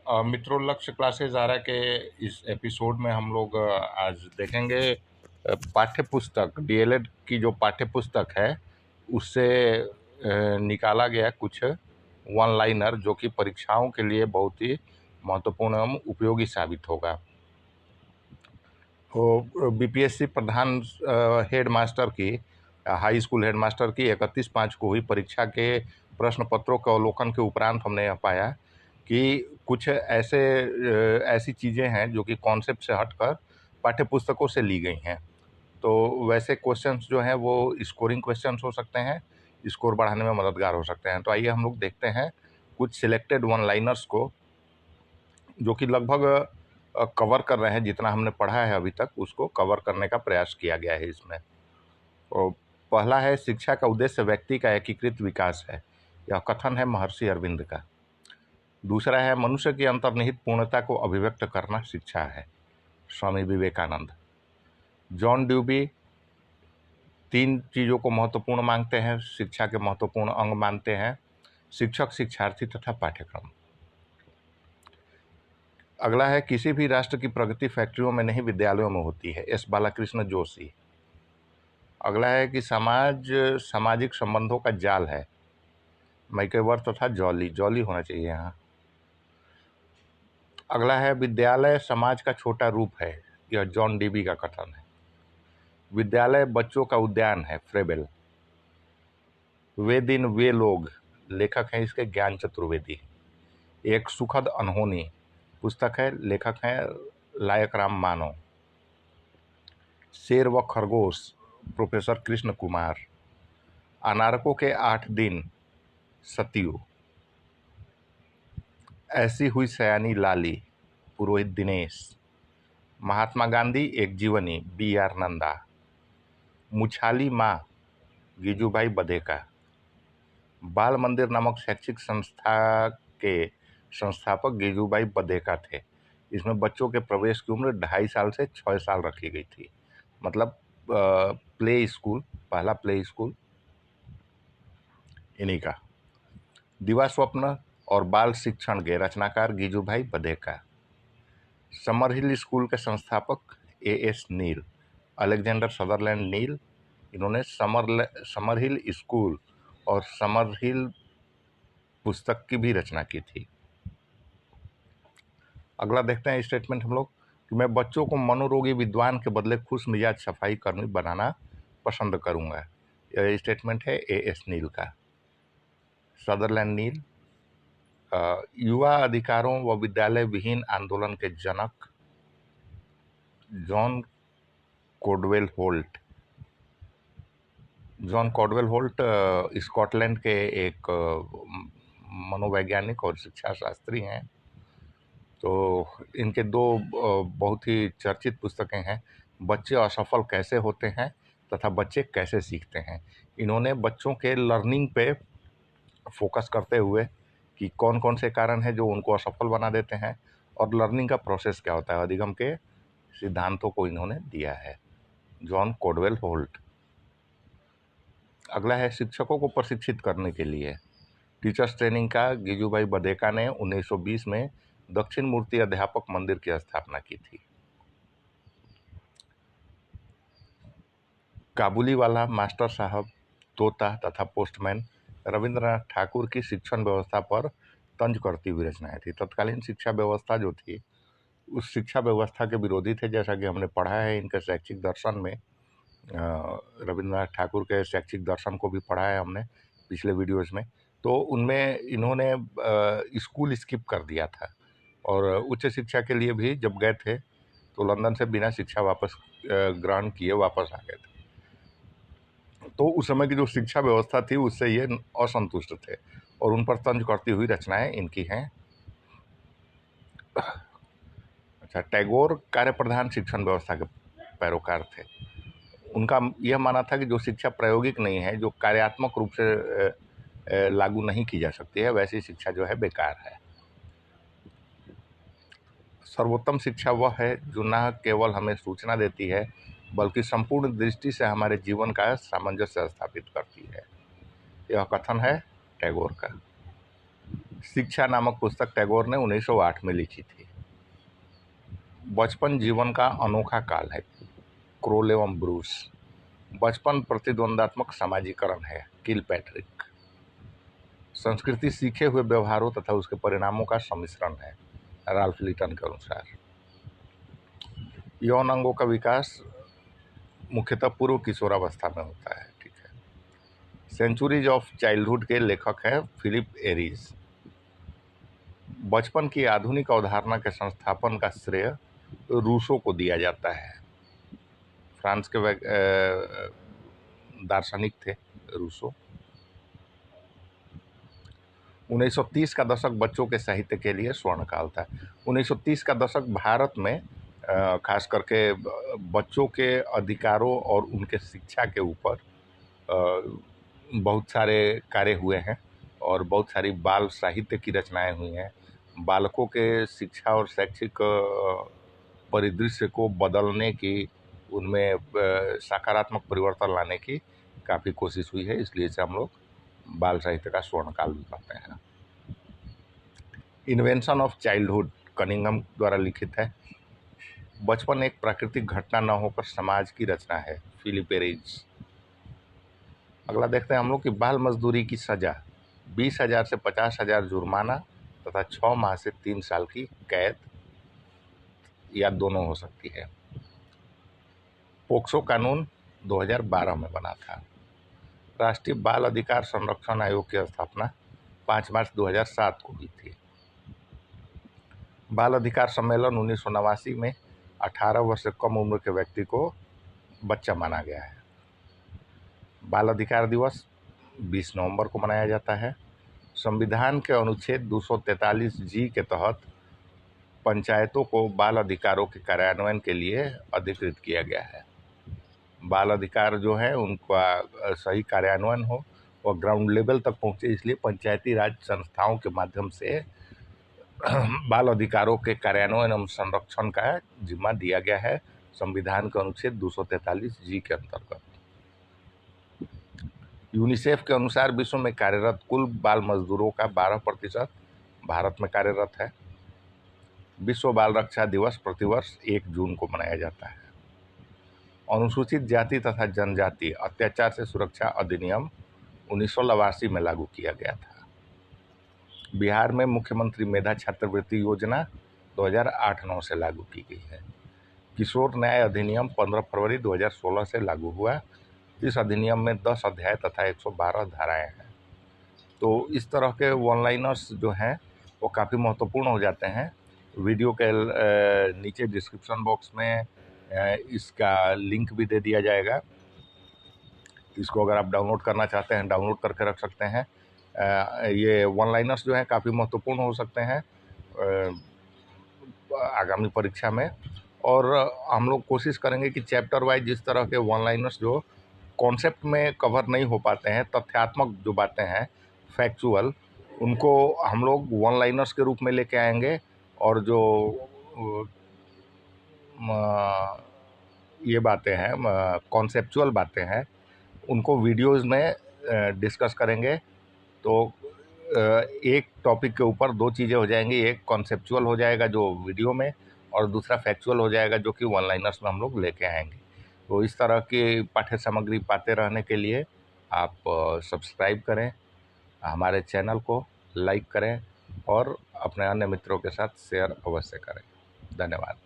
मित्रों, लक्ष्य क्लासेस आरा के इस एपिसोड में हम लोग आज देखेंगे पाठ्य पुस्तक डीएलएड की जो पाठ्य पुस्तक है उससे निकाला गया कुछ वन लाइनर जो कि परीक्षाओं के लिए बहुत ही महत्वपूर्ण एवं उपयोगी साबित होगा। तो बीपीएससी प्रधान हेड मास्टर की हाई स्कूल हेड मास्टर की 31/5 को हुई परीक्षा के प्रश्न पत्रों के अवलोकन के उपरांत हमने यह पाया कि कुछ ऐसी चीज़ें हैं जो कि कॉन्सेप्ट से हटकर पाठ्य पुस्तकों से ली गई हैं। तो वैसे क्वेश्चंस जो हैं वो स्कोरिंग क्वेश्चंस हो सकते हैं, स्कोर बढ़ाने में मददगार हो सकते हैं। तो आइए हम लोग देखते हैं कुछ सिलेक्टेड वन लाइनर्स को जो कि लगभग कवर कर रहे हैं। जितना हमने पढ़ा है अभी तक उसको कवर करने का प्रयास किया गया है इसमें। तो पहला है, शिक्षा का उद्देश्य व्यक्ति का एकीकृत विकास है। यह कथन है महर्षि अरविंद का। दूसरा है, मनुष्य की अंतर्निहित पूर्णता को अभिव्यक्त करना शिक्षा है, स्वामी विवेकानंद। जॉन ड्यूबी 3 चीज़ों को महत्वपूर्ण मानते हैं, शिक्षा के महत्वपूर्ण अंग मानते हैं: शिक्षक, शिक्षार्थी तथा पाठ्यक्रम। अगला है, किसी भी राष्ट्र की प्रगति फैक्ट्रियों में नहीं विद्यालयों में होती है, एस बालाकृष्ण जोशी। अगला है कि समाज सामाजिक संबंधों का जाल है, मैकेवर तथा जॉली। जॉली होना चाहिए यहाँ। अगला है, विद्यालय समाज का छोटा रूप है, यह जॉन डीबी का कथन है। विद्यालय बच्चों का उद्यान है, फ्रेबेल। वे दिन वे लोग, लेखक हैं इसके ज्ञान चतुर्वेदी। एक सुखद अनहोनी पुस्तक है, लेखक हैं लायक राम मानव। शेर व खरगोश, प्रोफेसर कृष्ण कुमार। अनारकों के 8 दिन, सत्यु। ऐसी हुई सयानी लाली, पुरोहित दिनेश। महात्मा गांधी एक जीवनी, बी.आर. नंदा। मुछाली माँ, गिजुभाई बधेका। बाल मंदिर नामक शैक्षिक संस्था के संस्थापक गिजुभाई बधेका थे। इसमें बच्चों के प्रवेश की उम्र 2.5 साल से 6 साल रखी गई थी। मतलब प्ले स्कूल, पहला प्ले स्कूल इन्हीं का। दिवा स्वप्न और बाल शिक्षण के रचनाकार गिजुभाई बधेका। समरहिल स्कूल के संस्थापक ए.एस. नील। अलेक्जेंडर सदरलैंड नील, इन्होंने समरहिल स्कूल और समरहिल पुस्तक की भी रचना की थी। अगला देखते हैं स्टेटमेंट हम लोग कि मैं बच्चों को मनोरोगी विद्वान के बदले खुश मिजाज सफाई कर्मी बनाना पसंद करूंगा। यह स्टेटमेंट है ए.एस. नील का। Sutherland Neill. युवा अधिकारों व विद्यालय विहीन आंदोलन के जनक John Caldwell Holt. John Caldwell Holt Scotland के एक मनोवैज्ञानिक और शिक्षा शास्त्री हैं। तो इनके 2 बहुत ही चर्चित पुस्तकें हैं, बच्चे असफल कैसे होते हैं तथा बच्चे कैसे सीखते हैं। इन्होंने बच्चों के लर्निंग पे फोकस करते हुए कि कौन कौन से कारण हैं जो उनको असफल बना देते हैं और लर्निंग का प्रोसेस क्या होता है, अधिगम के सिद्धांतों को इन्होंने दिया है, जॉन कॉडवेल होल्ट। अगला है, शिक्षकों को प्रशिक्षित करने के लिए टीचर्स ट्रेनिंग का गिजुभाई बधेका ने 1920 में दक्षिण मूर्ति अध्यापक मंदिर की स्थापना की थी। काबुली वाला, मास्टर साहब, तोता तथा पोस्टमैन रविंद्रनाथ ठाकुर की शिक्षण व्यवस्था पर तंज करती हुई रचनाएं थी। तत्कालीन शिक्षा व्यवस्था जो थी उस शिक्षा व्यवस्था के विरोधी थे, जैसा कि हमने पढ़ा है इनके शैक्षिक दर्शन में। रविंद्रनाथ ठाकुर के शैक्षिक दर्शन को भी पढ़ा है हमने पिछले वीडियोज़ में। तो उनमें इन्होंने स्कूल स्किप कर दिया था और उच्च शिक्षा के लिए भी जब गए थे तो लंदन से बिना शिक्षा वापस ग्रहण किए वापस आ गए थे। तो उस समय की जो शिक्षा व्यवस्था थी उससे ये असंतुष्ट थे और उन पर तंज करती हुई रचनाएं इनकी हैं। अच्छा, टैगोर कार्य प्रधान शिक्षण व्यवस्था के पैरोकार थे। उनका यह मानना था कि जो शिक्षा प्रायोगिक नहीं है, जो कार्यात्मक रूप से लागू नहीं की जा सकती है, वैसी शिक्षा जो है बेकार है। सर्वोत्तम शिक्षा वह है जो न केवल हमें सूचना देती है बल्कि संपूर्ण दृष्टि से हमारे जीवन का सामंजस्य स्थापित करती है। यह कथन है टैगोर का। शिक्षा नामक पुस्तक टैगोर ने 1908 में लिखी थी। बचपन जीवन का अनोखा काल है, क्रोल एवं ब्रूस। बचपन प्रतिद्वंदात्मक समाजीकरण है, किलपैट्रिक। संस्कृति सीखे हुए व्यवहारों तथा उसके परिणामों का सम्मिश्रण है, राल्फ लिटन के अनुसार। यौन अंगों का विकास मुख्यतः पूर्व किशोरावस्था में होता है। ठीक है। सेंचुरीज ऑफ चाइल्डहुड के लेखक हैं फिलिप एरिज। बचपन की आधुनिक अवधारणा के संस्थापन का श्रेय रूसो को दिया जाता है। फ्रांस के दार्शनिक थे रूसो। 1930 का दशक बच्चों के साहित्य के लिए स्वर्णकाल था। 1930 का दशक भारत में खास करके बच्चों के अधिकारों और उनके शिक्षा के ऊपर बहुत सारे कार्य हुए हैं और बहुत सारी बाल साहित्य की रचनाएं हुई हैं। बालकों के शिक्षा और शैक्षिक परिदृश्य को बदलने की, उनमें सकारात्मक परिवर्तन लाने की काफ़ी कोशिश हुई है, इसलिए इसे हम लोग बाल साहित्य का स्वर्णकाल भी कहते हैं। इन्वेंशन ऑफ चाइल्डहुड कनिंघम द्वारा लिखित है। बचपन एक प्राकृतिक घटना न होकर समाज की रचना है, फिलिप एरिज। अगला देखते हैं हम लोग कि बाल मजदूरी की सजा 20,000 से 50,000 जुर्माना तथा 6 माह से 3 साल की कैद या दोनों हो सकती है। पोक्सो कानून 2012 में बना था। राष्ट्रीय बाल अधिकार संरक्षण आयोग की स्थापना 5 मार्च 2007 को हुई थी। बाल अधिकार सम्मेलन 1989 में 18 वर्ष से कम उम्र के व्यक्ति को बच्चा माना गया है। बाल अधिकार दिवस 20 नवंबर को मनाया जाता है। संविधान के अनुच्छेद 243 जी के तहत पंचायतों को बाल अधिकारों के कार्यान्वयन के लिए अधिकृत किया गया है। बाल अधिकार जो है उनका सही कार्यान्वयन हो और ग्राउंड लेवल तक पहुंचे, इसलिए पंचायती राज संस्थाओं के माध्यम से बाल अधिकारों के कार्यान्वयन एवं संरक्षण का जिम्मा दिया गया है संविधान के अनुच्छेद 243 जी के अंतर्गत। यूनिसेफ के अनुसार विश्व में कार्यरत कुल बाल मजदूरों का 12% भारत में कार्यरत है। विश्व बाल रक्षा दिवस प्रतिवर्ष 1 जून को मनाया जाता है। अनुसूचित जाति तथा जनजाति अत्याचार से सुरक्षा अधिनियम 1989 में लागू किया गया था। बिहार में मुख्यमंत्री मेधा छात्रवृत्ति योजना 2008-9 से लागू की गई है। किशोर न्याय अधिनियम 15 फरवरी 2016 से लागू हुआ। इस अधिनियम में 10 अध्याय तथा 112 धाराएं हैं। तो इस तरह के वन लाइनर्स जो हैं वो काफ़ी महत्वपूर्ण हो जाते हैं। वीडियो के नीचे डिस्क्रिप्शन बॉक्स में इसका लिंक भी दे दिया जाएगा। इसको अगर आप डाउनलोड करना चाहते हैं डाउनलोड करके रख सकते हैं। ये वन लाइनर्स जो हैं काफ़ी महत्वपूर्ण हो सकते हैं आगामी परीक्षा में। और हम लोग कोशिश करेंगे कि चैप्टर वाइज जिस तरह के वन लाइनर्स जो कॉन्सेप्ट में कवर नहीं हो पाते हैं, तथ्यात्मक जो बातें हैं फैक्चुअल, उनको हम लोग वन लाइनर्स के रूप में लेके आएंगे। और जो ये बातें हैं कॉन्सेप्चुअल बातें हैं उनको वीडियोस में डिस्कस करेंगे। तो एक टॉपिक के ऊपर 2 चीज़ें हो जाएंगी, एक कॉन्सेप्चुअल हो जाएगा जो वीडियो में और दूसरा फैक्चुअल हो जाएगा जो कि वन लाइनर्स में हम लोग लेके आएंगे। तो इस तरह की पाठ्य सामग्री पाते रहने के लिए आप सब्सक्राइब करें, हमारे चैनल को लाइक करें और अपने अन्य मित्रों के साथ शेयर अवश्य करें। धन्यवाद।